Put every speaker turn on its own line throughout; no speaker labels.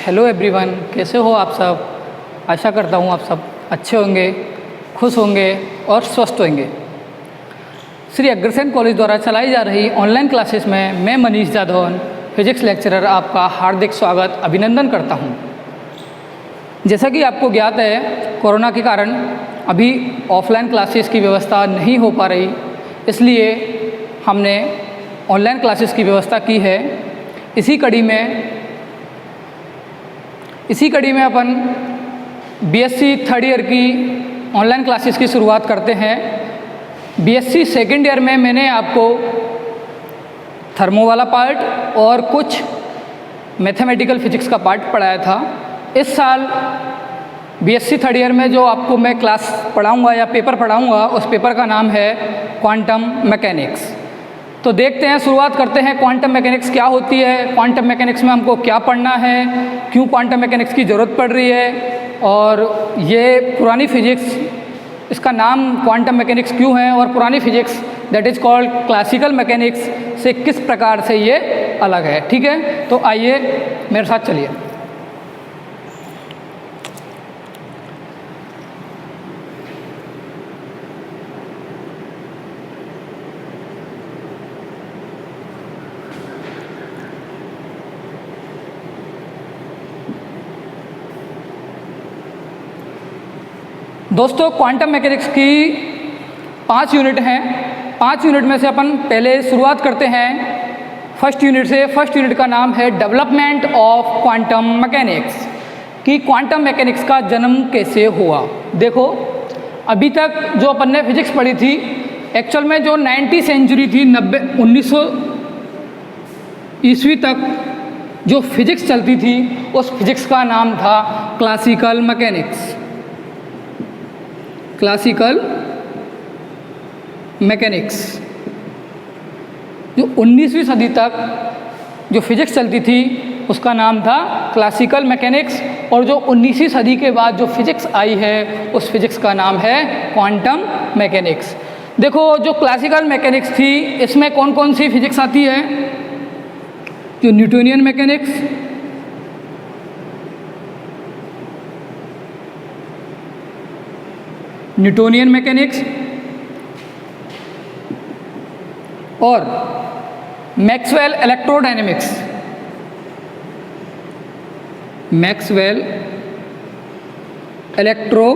Hello everyone, कैसे हो आप सब। आशा करता हूँ आप सब अच्छे होंगे, खुश होंगे और स्वस्थ होंगे। श्री अग्रसेन कॉलेज द्वारा चलाई जा रही ऑनलाइन क्लासेस में मैं मनीष जाधवन, फिजिक्स लेक्चरर, आपका हार्दिक स्वागत अभिनंदन करता हूँ। जैसा कि आपको ज्ञात है, कोरोना के कारण अभी ऑफलाइन क्लासेस की व्यवस्था नहीं हो पा रही, इसलिए हमने ऑनलाइन क्लासेस की व्यवस्था की है। इसी कड़ी में अपन बीएससी थर्ड ईयर की ऑनलाइन क्लासेस की शुरुआत करते हैं। बीएससी सेकेंड ईयर में मैंने आपको थर्मो वाला पार्ट और कुछ मैथमेटिकल फिजिक्स का पार्ट पढ़ाया था। इस साल बीएससी थर्ड ईयर में जो आपको मैं क्लास पढ़ाऊंगा या पेपर पढ़ाऊंगा, उस पेपर का नाम है क्वांटम मैकेनिक्स। तो देखते हैं, शुरुआत करते हैं। क्वांटम मैकेनिक्स क्या होती है, क्वांटम मैकेनिक्स में हमको क्या पढ़ना है, क्यों क्वांटम मैकेनिक्स की ज़रूरत पड़ रही है, और ये पुरानी फिजिक्स, इसका नाम क्वांटम मैकेनिक्स क्यों है, और पुरानी physics that is called classical mechanics से किस प्रकार से ये अलग है। ठीक है, तो आइए मेरे साथ चलिए। दोस्तों, क्वांटम मैकेनिक्स की 5 यूनिट हैं। 5 यूनिट में से अपन पहले शुरुआत करते हैं फर्स्ट यूनिट से। फर्स्ट यूनिट का नाम है डेवलपमेंट ऑफ क्वांटम मैकेनिक्स, कि क्वांटम मैकेनिक्स का जन्म कैसे हुआ। देखो, अभी तक जो अपन ने फिजिक्स पढ़ी थी, एक्चुअल में जो 90 सेंचुरी थी, 1900 ईस्वी तक जो फिजिक्स चलती थी, उस फिजिक्स का नाम था क्लासिकल मैकेनिक्स। Classical mechanics. जो 19वीं सदी तक जो फिजिक्स चलती थी, उसका नाम था क्लासिकल मैकेनिक्स, और जो 19वीं सदी के बाद जो फिजिक्स आई है, उस फिजिक्स का नाम है क्वांटम मैकेनिक्स। देखो, जो क्लासिकल मैकेनिक्स थी, इसमें कौन कौन सी फिजिक्स आती है। जो न्यूटोनियन मैकेनिक्स, न्यूटोनियन मैकेनिक्स और Maxwell electrodynamics. Maxwell electro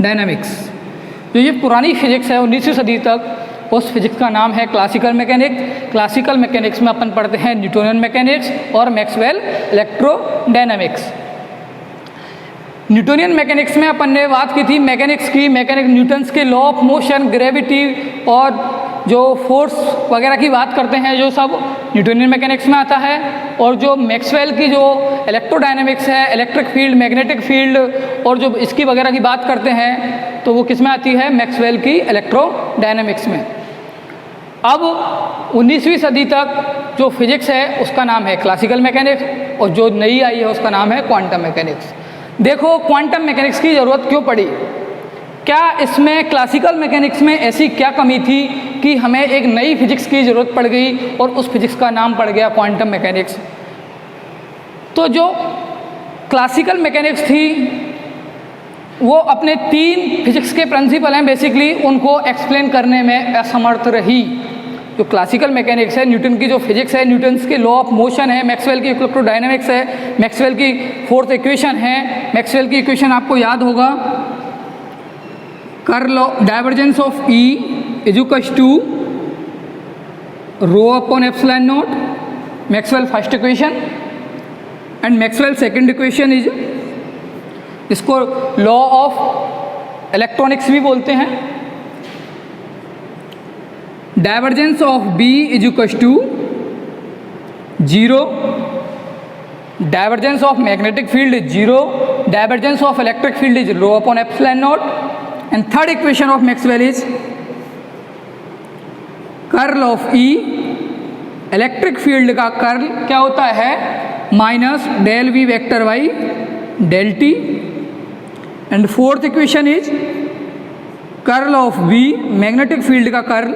dynamics. जो ये पुरानी फिजिक्स है 19वीं सदी तक, उस फिजिक्स का नाम है क्लासिकल मैकेनिक्स। क्लासिकल मैकेनिक्स में अपन पढ़ते हैं न्यूटोनियन मैकेनिक्स और मैक्सवेल इलेक्ट्रोडायनामिक्स। न्यूटोनियन मैकेनिक्स में अपन ने बात की थी मैकेनिक्स की। मैकेनिक्स न्यूटन्स के लॉ ऑफ मोशन, ग्रेविटी और जो फोर्स वगैरह की बात करते हैं, जो सब न्यूटोनियन मैकेनिक्स में आता है। और जो मैक्सवेल की जो इलेक्ट्रोडायनामिक्स है, इलेक्ट्रिक फील्ड, मैग्नेटिक फील्ड और जो इसकी वगैरह की बात करते हैं, तो वो किस में आती है, मैक्सवेल की इलेक्ट्रोडायनामिक्स में। अब 19वीं सदी तक जो फिजिक्स है, उसका नाम है क्लासिकल मैकेनिक्स, और जो नई आई है उसका नाम है क्वांटम मैकेनिक्स। देखो, क्वांटम मैकेनिक्स की ज़रूरत क्यों पड़ी, क्या इसमें क्लासिकल मैकेनिक्स में ऐसी क्या कमी थी कि हमें एक नई फिजिक्स की ज़रूरत पड़ गई और उस फिजिक्स का नाम पड़ गया क्वांटम मैकेनिक्स। तो जो क्लासिकल मैकेनिक्स थी, वो अपने 3 फिजिक्स के प्रिंसिपल हैं बेसिकली, उनको एक्सप्लेन करने में असमर्थ रही। जो क्लासिकल मैकेनिक्स है, न्यूटन की जो फिजिक्स है, न्यूटन्स के लॉ ऑफ मोशन है, मैक्सवेल की इलेक्ट्रोडायनामिक्स है, मैक्सवेल की फोर्थ इक्वेशन है। मैक्सवेल की इक्वेशन आपको याद होगा, curl divergence of E is equals to rho upon epsilon naught, Maxwell first equation. And Maxwell second equation is, इसको लॉ ऑफ इलेक्ट्रॉनिक्स भी बोलते हैं, divergence of B is equals to 0, divergence of magnetic field is 0, divergence of electric field is rho upon epsilon not. And third equation of Maxwell is curl of E, electric field का curl क्या होता है, minus del V vector by del T. And fourth equation is curl of B, magnetic field का curl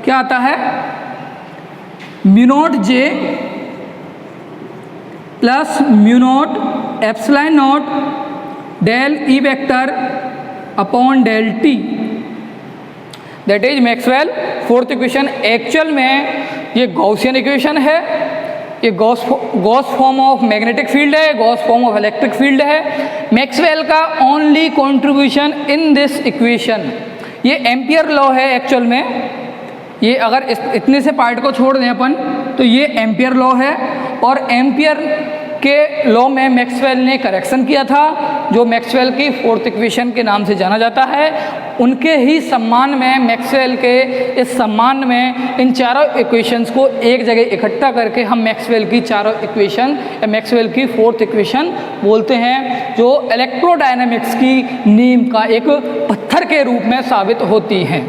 क्या आता है, mu naught J plus mu naught epsilon naught del E vector upon del T, that is Maxwell fourth equation. Actual में ये Gaussian equation है, ये Gauss form of magnetic field है, Gauss form of electric field है। Maxwell का only contribution in this equation, ये ampere law है actual में। ये अगर इतने से पार्ट को छोड़ दें अपन तो ये एम्पियर लॉ है, और एम्पियर के लॉ में मैक्सवेल ने करेक्शन किया था, जो मैक्सवेल की फोर्थ इक्वेशन के नाम से जाना जाता है। उनके ही सम्मान में, मैक्सवेल के इस सम्मान में इन चारों इक्वेशंस को एक जगह इकट्ठा करके हम मैक्सवेल की चारों इक्वेशन या मैक्सवेल की फोर्थ इक्वेशन बोलते हैं, जो इलेक्ट्रोडायनामिक्स की नींव का एक पत्थर के रूप में साबित होती हैं।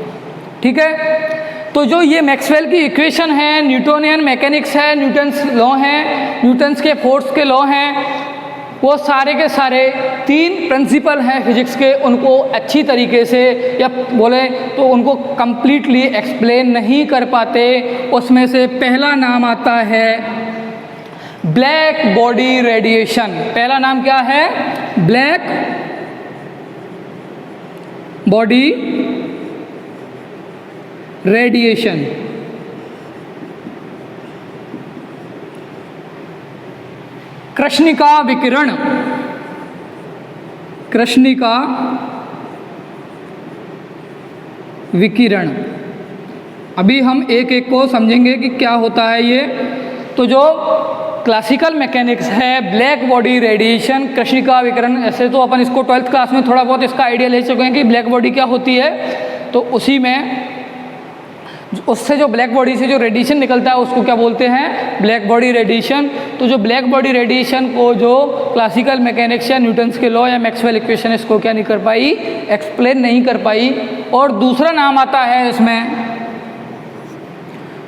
ठीक है, तो जो ये मैक्सवेल की इक्वेशन है, न्यूटोनियन मैकेनिक्स है, न्यूटन्स लॉ हैं, न्यूटन्स के फोर्स के लॉ हैं, वो सारे के सारे 3 प्रिंसिपल हैं फिजिक्स के, उनको अच्छी तरीके से या बोले तो उनको कंप्लीटली एक्सप्लेन नहीं कर पाते। उसमें से पहला नाम आता है ब्लैक बॉडी रेडिएशन। पहला नाम क्या है, ब्लैक बॉडी रेडिएशन। कृष्णिका विकिरण, कृष्णिका विकिरण। अभी हम एक एक को समझेंगे कि क्या होता है ये। तो जो क्लासिकल मैकेनिक्स है, ब्लैक बॉडी रेडिएशन, कृष्णिका विकिरण, ऐसे तो अपन इसको 12th क्लास में थोड़ा बहुत इसका आइडिया ले चुके हैं कि ब्लैक बॉडी क्या होती है। तो उसी में उससे जो ब्लैक बॉडी से जो रेडिएशन निकलता है उसको क्या बोलते हैं, ब्लैक बॉडी रेडिएशन। तो जो ब्लैक बॉडी रेडिएशन को जो क्लासिकल मैकेनिक्स या न्यूटन्स के लॉ या मैक्सवेल इक्वेशन इसको क्या नहीं कर पाई, एक्सप्लेन नहीं कर पाई। और दूसरा नाम आता है इसमें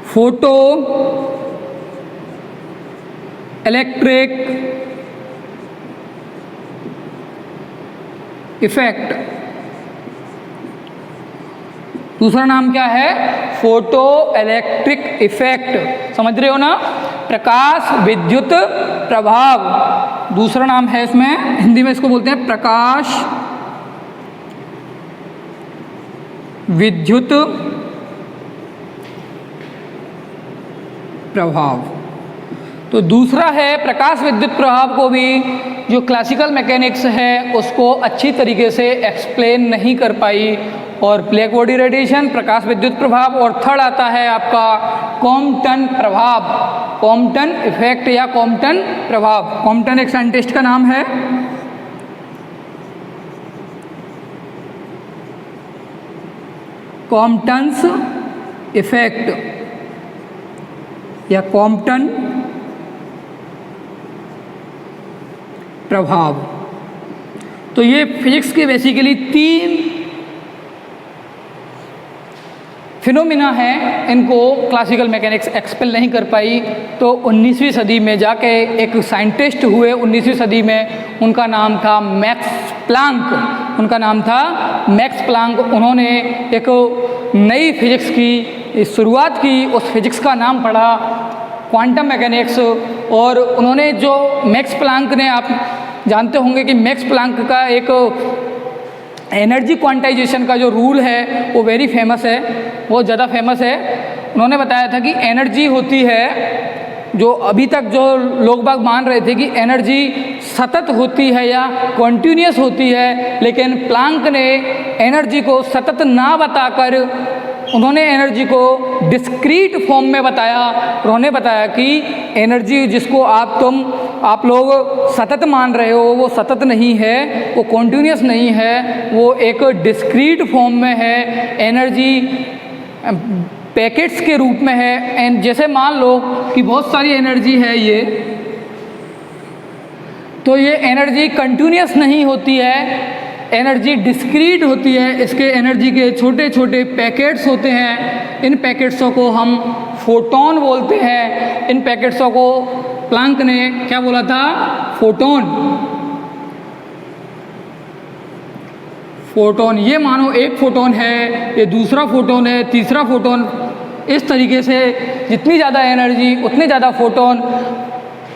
फोटो इलेक्ट्रिक इफेक्ट। दूसरा नाम क्या है, फोटो इलेक्ट्रिक इफेक्ट। समझ रहे हो ना, प्रकाश विद्युत प्रभाव दूसरा नाम है इसमें। हिंदी में इसको बोलते हैं प्रकाश विद्युत प्रभाव। तो दूसरा है प्रकाश विद्युत प्रभाव को भी जो क्लासिकल मैकेनिक्स है उसको अच्छी तरीके से एक्सप्लेन नहीं कर पाई, और ब्लैक बॉडी रेडिएशन, प्रकाश विद्युत प्रभाव, और थर्ड आता है आपका कॉम्पटन प्रभाव, कॉम्पटन इफेक्ट या कॉम्पटन प्रभाव। कॉम्पटन एक साइंटिस्ट का नाम है। कॉम्पटन्स इफेक्ट या कॉम्पटन प्रभाव। तो ये फिजिक्स के बेसिकली 3 फिनोमिना है, इनको क्लासिकल मैकेनिक्स एक्सप्लेन नहीं कर पाई। तो 19वीं सदी में जाके एक साइंटिस्ट हुए 19वीं सदी में, उनका नाम था मैक्स प्लांक। उनका नाम था मैक्स प्लांक। उन्होंने एक नई फिजिक्स की शुरुआत की, उस फिजिक्स का नाम पड़ा क्वांटम मैकेनिक्स। और उन्होंने जो मैक्स प्लांक ने, आप जानते होंगे कि मैक्स प्लांक का एक एनर्जी क्वांटाइजेशन का जो रूल है वो वेरी फेमस है, बहुत ज़्यादा फेमस है। उन्होंने बताया था कि एनर्जी होती है, जो अभी तक जो लोग बाग मान रहे थे कि एनर्जी सतत होती है या कॉन्टिन्यूस होती है, लेकिन प्लांक ने एनर्जी को सतत ना बताकर उन्होंने एनर्जी को डिस्क्रीट फॉर्म में बताया। उन्होंने बताया कि एनर्जी जिसको आप लोग सतत मान रहे हो वो सतत नहीं है, वो कॉन्टिन्यूस नहीं है, वो एक डिस्क्रीट फॉर्म में है, एनर्जी पैकेट्स के रूप में है। एंड जैसे मान लो कि बहुत सारी एनर्जी है ये, तो ये एनर्जी कंटिन्यूस नहीं होती है, एनर्जी डिस्क्रीट होती है। इसके एनर्जी के छोटे छोटे पैकेट्स होते हैं, इन पैकेट्सों को हम फोटोन बोलते हैं। इन पैकेट्सों को प्लांक ने क्या बोला था, फोटोन। फोटोन, ये मानो एक फोटोन है, ये दूसरा फोटोन है, तीसरा फोटोन इस तरीके से जितनी ज़्यादा एनर्जी उतने ज़्यादा फोटोन।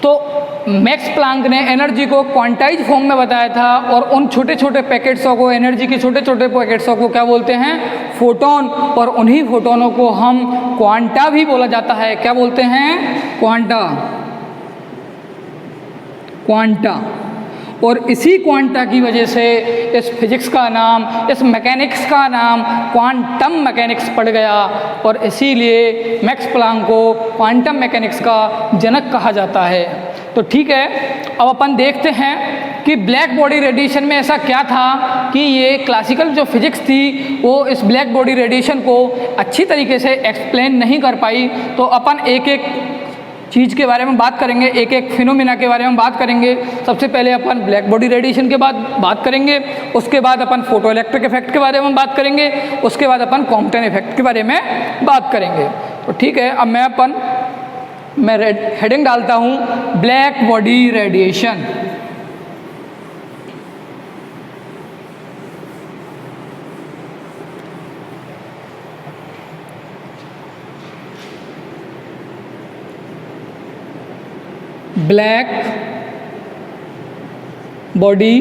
तो मैक्स प्लांक ने एनर्जी को क्वांटाइज फॉर्म में बताया था और उन छोटे छोटे पैकेट्सों को, एनर्जी के छोटे छोटे पैकेट्सों को क्या बोलते हैं? फोटोन। और उन्हीं फोटोनों को हम क्वांटा भी बोला जाता है। क्या बोलते हैं? क्वांटा। क्वांटा। और इसी क्वांटा की वजह से इस फिजिक्स का नाम, इस मैकेनिक्स का नाम क्वांटम मैकेनिक्स पड़ गया और इसीलिए मैक्स प्लांक को क्वांटम मैकेनिक्स का जनक कहा जाता है। तो ठीक है, अब अपन देखते हैं कि ब्लैक बॉडी रेडिएशन में ऐसा क्या था कि ये क्लासिकल जो फिजिक्स थी वो इस ब्लैक बॉडी रेडिएशन को अच्छी तरीके से एक्सप्लेन नहीं कर पाई। तो अपन एक एक चीज़ के बारे में बात करेंगे, एक एक फिनोमिना के बारे में बात करेंगे। सबसे पहले अपन ब्लैक बॉडी रेडिएशन के बाद बात करेंगे, उसके बाद अपन फोटो इलेक्ट्रिक इफेक्ट के बारे में बात करेंगे, उसके बाद अपन कॉम्पटन इफेक्ट के बारे में बात करेंगे। तो ठीक है, अब मैं हेडिंग डालता हूँ black body radiation. Black body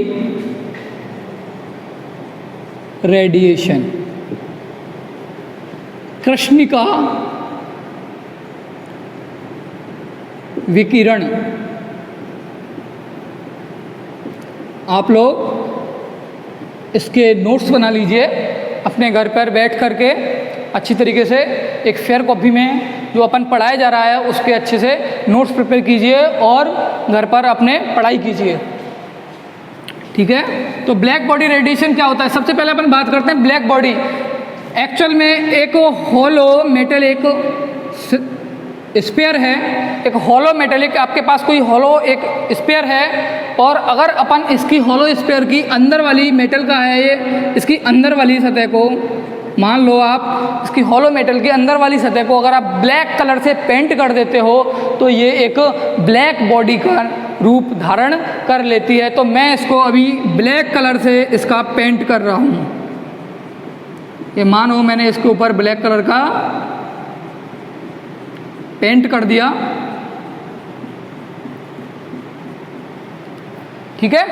radiation, कृष्णिका विकिरण। आप लोग इसके नोट्स बना लीजिए अपने घर पर बैठ करके अच्छी तरीके से। एक फेयर कॉपी में जो अपन पढ़ाया जा रहा है उसके अच्छे से नोट्स प्रिपेयर कीजिए और घर पर अपने पढ़ाई कीजिए। ठीक है, तो ब्लैक बॉडी रेडिएशन क्या होता है? सबसे पहले अपन बात करते हैं ब्लैक बॉडी। एक्चुअल में एक होलो मेटल, एक स्फीयर है, एक होलो मेटेलिक, आपके पास कोई होलो एक स्फीयर है और अगर अपन इसकी होलो स्फीयर की अंदर वाली मेटल का है ये, इसकी अंदर वाली सतह को मान लो आप इसकी होलो मेटल की अंदर वाली सतह को अगर आप ब्लैक कलर से पेंट कर देते हो तो ये एक ब्लैक बॉडी का रूप धारण कर लेती है। तो मैं इसको अभी ब्लैक कलर से इसका पेंट कर रहा हूँ। ये मानो मैंने इसके ऊपर ब्लैक कलर का पेंट कर दिया। ठीक है,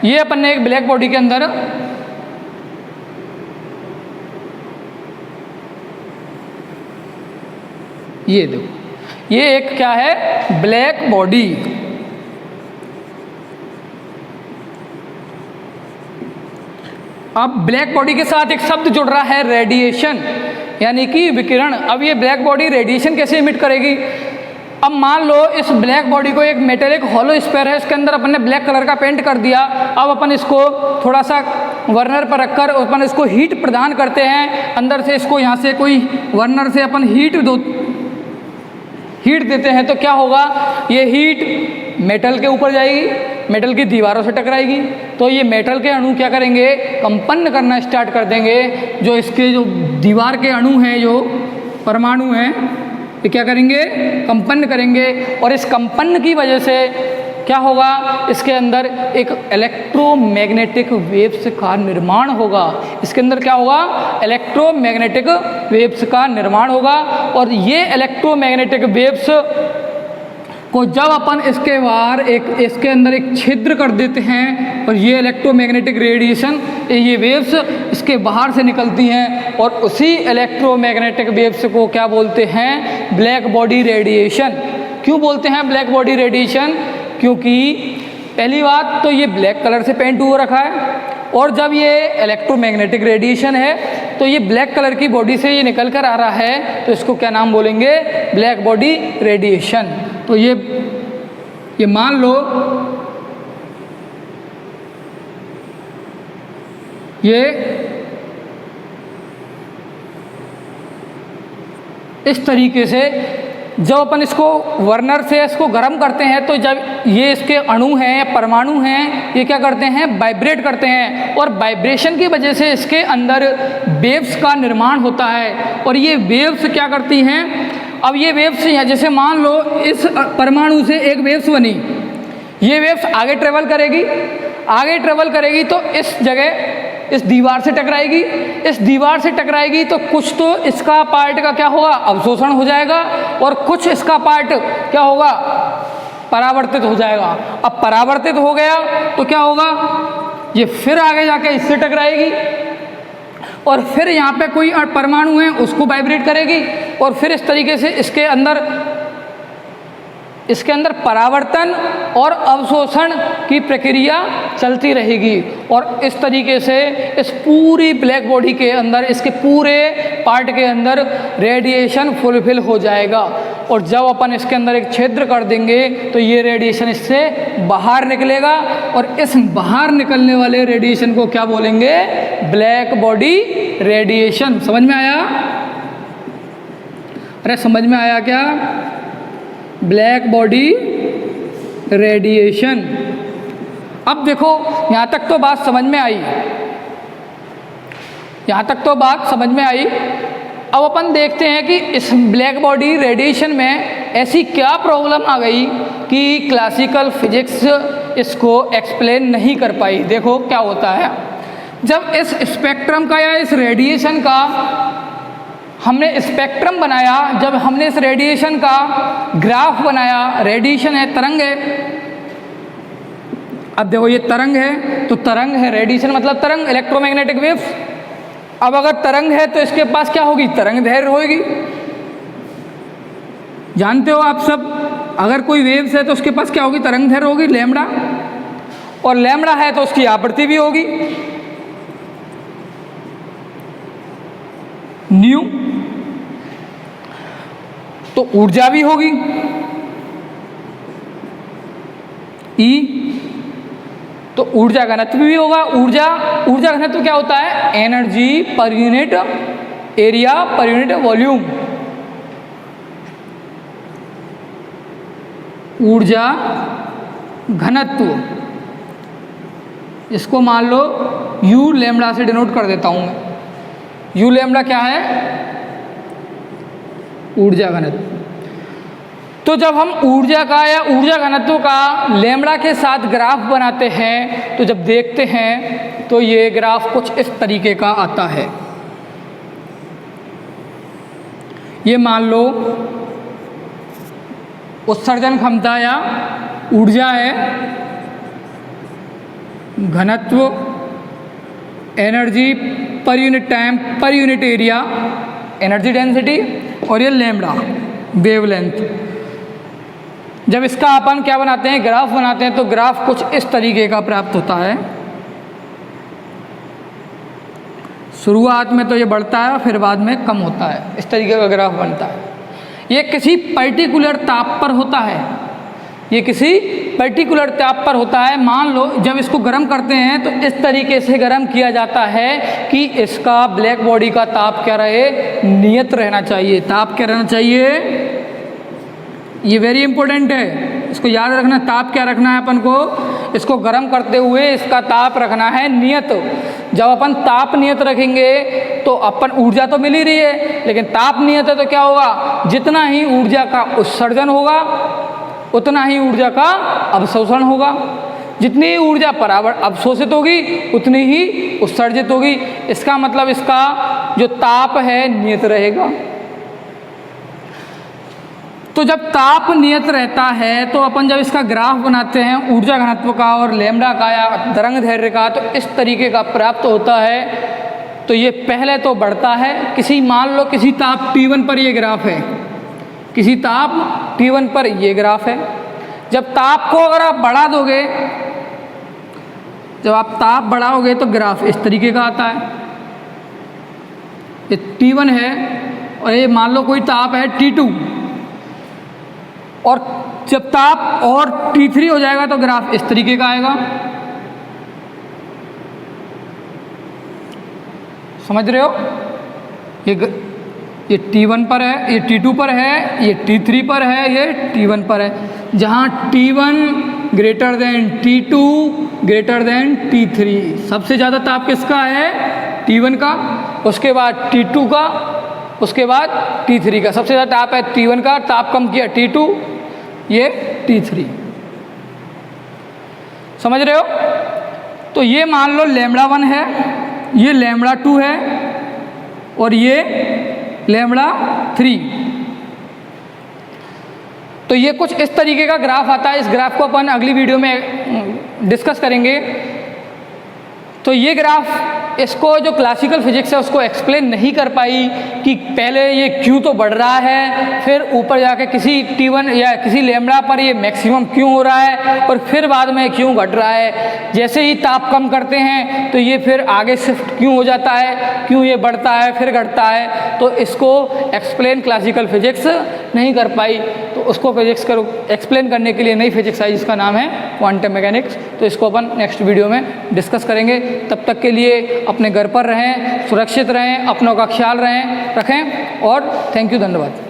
ये अपन ने एक ब्लैक बॉडी के अंदर ये देखो, ये एक क्या है? Black body. अब ब्लैक बॉडी के साथ एक शब्द जुड़ रहा है रेडिएशन, यानी कि विकिरण। अब ये ब्लैक बॉडी रेडिएशन कैसे इमिट करेगी? अब मान लो इस ब्लैक बॉडी को एक मेटेलिक होलो स्फीयर है, इसके अंदर अपन ने ब्लैक कलर का पेंट कर दिया। अब अपन इसको थोड़ा सा वर्नर पर रखकर अपन इसको हीट प्रदान करते हैं। अंदर से इसको यहाँ से कोई वर्नर से अपन हीट देते हैं तो क्या होगा? ये हीट मेटल के ऊपर जाएगी, मेटल की दीवारों से टकराएगी। तो ये मेटल के अणु क्या करेंगे? कंपन करना स्टार्ट कर देंगे। जो इसके जो दीवार के अणु हैं, जो परमाणु हैं, ये क्या करेंगे? कंपन करेंगे। और इस कंपन की वजह से क्या होगा? इसके अंदर एक इलेक्ट्रोमैग्नेटिक वेव्स का निर्माण होगा। इसके अंदर क्या होगा? इलेक्ट्रोमैग्नेटिक वेव्स का निर्माण होगा। और ये इलेक्ट्रोमैग्नेटिक वेव्स को जब अपन इसके बाहर इसके अंदर एक छिद्र कर देते हैं और ये इलेक्ट्रोमैग्नेटिक रेडिएशन, ये वेव्स इसके बाहर से निकलती हैं और उसी इलेक्ट्रोमैग्नेटिक वेव्स को क्या बोलते हैं? Black body radiation. क्यों बोलते हैं ब्लैक बॉडी रेडिएशन? क्योंकि पहली बात तो ये ब्लैक कलर से पेंट हो रखा है और जब ये इलेक्ट्रोमैग्नेटिक रेडिएशन है तो ये ब्लैक कलर की बॉडी से ये निकल कर आ रहा है, तो इसको क्या नाम बोलेंगे? Black body radiation. तो ये मान लो ये इस तरीके से जब अपन इसको वर्नर से इसको गर्म करते हैं तो जब ये इसके अणु हैं, परमाणु हैं, ये क्या करते हैं? वाइब्रेट करते हैं और वाइब्रेशन की वजह से इसके अंदर वेव्स का निर्माण होता है। और ये वेव्स क्या करती हैं? अब ये वेव्स जैसे मान लो इस परमाणु से एक वेव्स बनी, ये वेव्स आगे ट्रेवल करेगी तो इस जगह इस दीवार से टकराएगी, इस दीवार से टकराएगी तो कुछ तो इसका पार्ट का क्या होगा, अवशोषण हो जाएगा, और कुछ इसका पार्ट क्या होगा, परावर्तित हो जाएगा। अब परावर्तित हो गया तो क्या होगा, ये फिर आगे जाके इससे टकराएगी और फिर यहाँ पे कोई परमाणु है उसको वाइब्रेट करेगी, और फिर इस तरीके से इसके अंदर परावर्तन और अवशोषण की प्रक्रिया चलती रहेगी, और इस तरीके से इस पूरी ब्लैक बॉडी के अंदर, इसके पूरे पार्ट के अंदर रेडिएशन फुलफिल हो जाएगा। और जब अपन इसके अंदर एक छिद्र कर देंगे तो ये रेडिएशन इससे बाहर निकलेगा, और इस बाहर निकलने वाले रेडिएशन को क्या बोलेंगे, ब्लैक बॉडी रेडिएशन। समझ में आया? अरे समझ में आया क्या? Black body radiation. अब देखो यहाँ तक तो बात समझ में आई, यहाँ तक तो बात समझ में आई। अब अपन देखते हैं कि इस ब्लैक बॉडी रेडिएशन में ऐसी क्या प्रॉब्लम आ गई कि क्लासिकल फिजिक्स इसको एक्सप्लेन नहीं कर पाई। देखो क्या होता है, जब इस स्पेक्ट्रम का या इस रेडिएशन का हमने स्पेक्ट्रम बनाया, जब हमने इस रेडिएशन का ग्राफ बनाया, रेडिएशन है, तरंग है। अब देखो ये तरंग है तो तरंग है, रेडिएशन मतलब तरंग, इलेक्ट्रोमैग्नेटिक वेव्स। अब अगर तरंग है तो इसके पास क्या होगी, तरंग दैर्घ्य होगी। जानते हो आप सब, अगर कोई वेव्स है तो उसके पास क्या होगी, तरंग दैर्घ्य होगी, लैम्बडा। और लैम्बडा है तो उसकी आवृत्ति भी होगी न्यू। तो ऊर्जा भी होगी ई, तो ऊर्जा घनत्व भी होगा। ऊर्जा घनत्व क्या होता है, energy per unit area per unit volume. ऊर्जा घनत्व, इसको मान लो यू लैम्बडा से डिनोट कर देता हूं मैं। यू लैम्बडा क्या है, ऊर्जा घनत्व। तो जब हम ऊर्जा का या ऊर्जा घनत्व का लैम्बडा के साथ ग्राफ बनाते हैं तो जब देखते हैं तो ये ग्राफ कुछ इस तरीके का आता है। ये मान लो उत्सर्जन क्षमता या ऊर्जा है, घनत्व energy per unit time per unit area energy density, और ये लैम्बडा वेवलेंथ। जब इसका अपन क्या बनाते हैं, ग्राफ बनाते हैं, तो ग्राफ कुछ इस तरीके का प्राप्त होता है। शुरुआत में तो ये बढ़ता है फिर बाद में कम होता है, इस तरीके का ग्राफ बनता है। ये किसी पर्टिकुलर ताप पर होता है, ये किसी पर्टिकुलर ताप पर होता है। मान लो जब इसको गर्म करते हैं तो इस तरीके से गर्म किया जाता है कि इसका ब्लैक बॉडी का ताप क्या रहे, नियत रहना चाहिए। ताप क्या रहना चाहिए, ये वेरी इंपॉर्टेंट है, इसको याद रखना। ताप क्या रखना है अपन को, इसको गर्म करते हुए इसका ताप रखना है नियत। जब अपन ताप नियत रखेंगे तो अपन ऊर्जा तो मिल ही रही है, लेकिन ताप नियत है तो क्या होगा, जितना ही ऊर्जा का उत्सर्जन होगा उतना ही ऊर्जा का अवशोषण होगा। जितनी ऊर्जा अवशोषित होगी उतनी ही उत्सर्जित होगी। इसका मतलब इसका जो ताप है नियत रहेगा। तो जब ताप नियत रहता है तो अपन जब इसका ग्राफ बनाते हैं ऊर्जा घनत्व का और लैम्बडा का या तरंग दैर्घ्य का, तो इस तरीके का प्राप्त होता है। तो ये पहले तो बढ़ता है, किसी मान लो किसी ताप T1 पर ये ग्राफ है, किसी ताप T1 पर ये ग्राफ है। जब ताप को अगर आप बढ़ा दोगे, जब आप ताप बढ़ाओगे तो ग्राफ इस तरीके का आता है। ये T1 है और ये मान लो कोई ताप है T2, और जब ताप और T3 हो जाएगा तो ग्राफ इस तरीके का आएगा। समझ रहे हो, ये T1 पर है, ये T2 पर है, ये T3 पर है, ये T1 पर है। जहाँ T1 greater than T2 greater than T3, सबसे ज़्यादा ताप किसका है, T1 का, उसके बाद T2 का, उसके बाद T3 का। सबसे ज़्यादा ताप है T1 का, ताप कम किया T2, ये T3। समझ रहे हो। तो ये मान लो लैम्बडा 1 है ये लैम्बडा 2 है और ये लैम्बडा 3। तो ये कुछ इस तरीके का ग्राफ आता है। इस ग्राफ को अपन अगली वीडियो में डिस्कस करेंगे। तो ये ग्राफ, इसको जो क्लासिकल फिजिक्स है उसको एक्सप्लेन नहीं कर पाई कि पहले ये क्यों तो बढ़ रहा है, फिर ऊपर जाके किसी T1 या किसी लैम्बडा पर ये मैक्सिमम क्यों हो रहा है और फिर बाद में क्यों घट रहा है। जैसे ही ताप कम करते हैं तो ये फिर आगे शिफ्ट क्यों हो जाता है, क्यों ये बढ़ता है फिर घटता है। तो इसको एक्सप्लेन क्लासिकल फिजिक्स नहीं कर पाई। तो उसको फिजिक्स को एक्सप्लेन करने के लिए नई फिजिक्स आई जिसका नाम है क्वांटम मैकेनिक्स। तो इसको अपन नेक्स्ट वीडियो में डिस्कस करेंगे। तब तक के लिए अपने घर पर रहें, सुरक्षित रहें, अपनों का ख्याल रखें और थैंक यू, धन्यवाद।